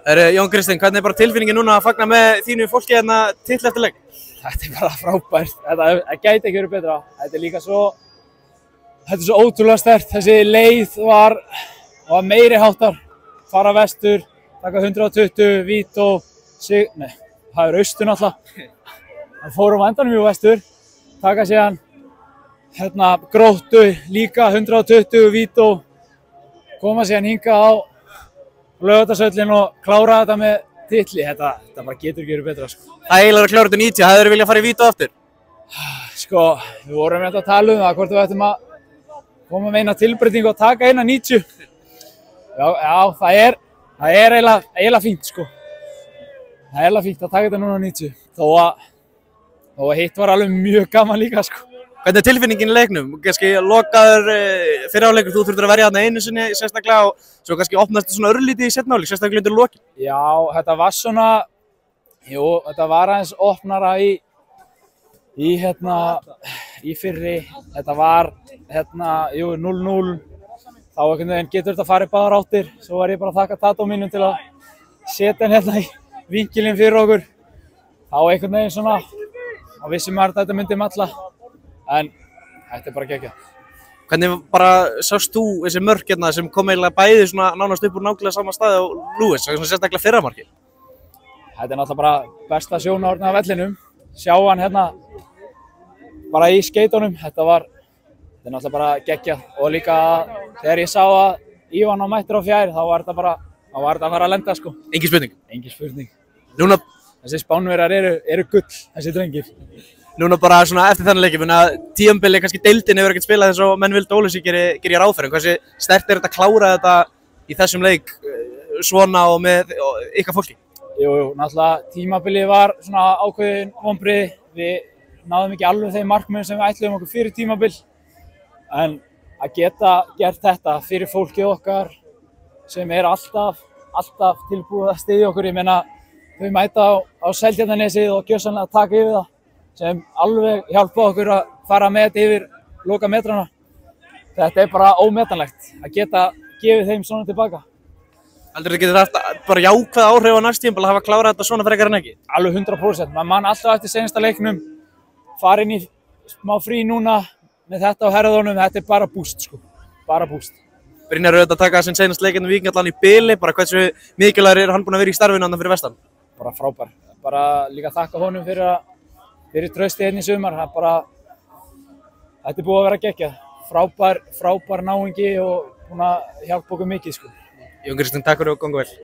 Jón Kristinn, hvernig bara tilfinningin núna að fagna með þínu fólki hérna titl eftir leik? Þetta bara frábært. Þetta gæti ekki verið betra. Þetta er svo ótrúlega sterkt. Þessi leið var meiri háttar. Fara vestur, taka 120, Vító, það er austur náttúrulega. Það fórum á endanum í vestur, taka síðan Gróttu líka 120, Vító, koma síðan hingað á Laugardalsvöllinn og klára þetta með titli. Þetta bara getur ekki verið betra, sko. Það er eiginlega að klára þetta 90, hefðirðu viljað fara í Vító aftur? Sko, við vorum hérna að tala um það, hvort við ættum að koma með eina tilbreytingu og taka eina 90. Já, það er eiginlega fínt, sko. Það er eiginlega fínt að taka þetta núna 90. Þó að hitt var alveg mjög gaman líka, sko. Hvernig er tilfinningin í leiknum? Kannski lokaður fyrir áleikur, þú þurftur að verja þarna einu sinni sérstaklega og svo kannski opnast þetta svona örlítið í seinni hálfleik, sérstaklega undir lokin. Já, þetta var svona, þetta var aðeins opnara í fyrri. Þetta var 0-0. Þá einhvern veginn getur þetta farið báðar áttir. Svo var ég bara að þakka Tató mínum til að setja hann hérna í vinkilinn fyrir okkur. Þá einhvern veginn svona, þá vissum maður að þetta myndi malla. En þetta er bara geggjað. Hvernig bara sást þú þessi mörk hérna sem kom eiginlega bæði svona nánast upp úr nákvæmlega sama staði á Lewis, svona sérstaklega fyrra markið? Þetta er náttúrulega bara besta sjónarhornið af vellinum. Sjá hann hérna bara í skeitunum. Þetta er náttúrulega bara geggjað. Og líka þegar ég sá að Ívan var mættur á fjær, þá var þetta að fara að lenda, sko. Engin spurning? Engin spurning. Núna... Þessi Spánverjar eru gull, þessi drengir. Núna bara svona eftir þennan leikinn, tímabili kannski deildin hefur ekkert spilað eins og menn vildu Ólafsvík gerir ráð fyrir. Hversu sterkt er þetta að klára þetta í þessum leik svona og með ykkar fólki? Jú, náttúrulega tímabilið var svona ákveðin vonbrigði. Við náðum ekki alveg þeim markmiðum sem við ætluðum okkur fyrir tímabil. En að geta gert þetta fyrir fólkið okkar sem er alltaf tilbúið að styðja okkur. Ég meina, þau mæta á Seltjarnarnesið og gjörsamlega taka yfir það, sem alveg hjálpa okkur að fara með þetta yfir lokametrana. Þetta er bara ómetanlegt að geta gefið þeim svona tilbaka. Heldurðu getur haft bara jákvæð áhrif á næsta tímabil að hafa klárað þetta svona frekar en ekki? Alveg 100%. Maður man alltaf eftir seinasta leiknum, fara inn í smá frí núna með þetta á herðunum. Þetta er bara búst, sko. Bara búst. Brynjar auðvitað að taka sinn seinast leikinn Víking allan í bili, bara hversu mikilvægur er hann búinn að vera í starfinu þarna fyrir vestan? Bara frábær. Bara líka þakka honum fyrir tröstið hérna í sumar. Þetta er búið að vera geggjað. Frábær náungi og búinn að hjálpa okkur mikið, sko. Jón Kristinn, takk fyrir og gangu vel.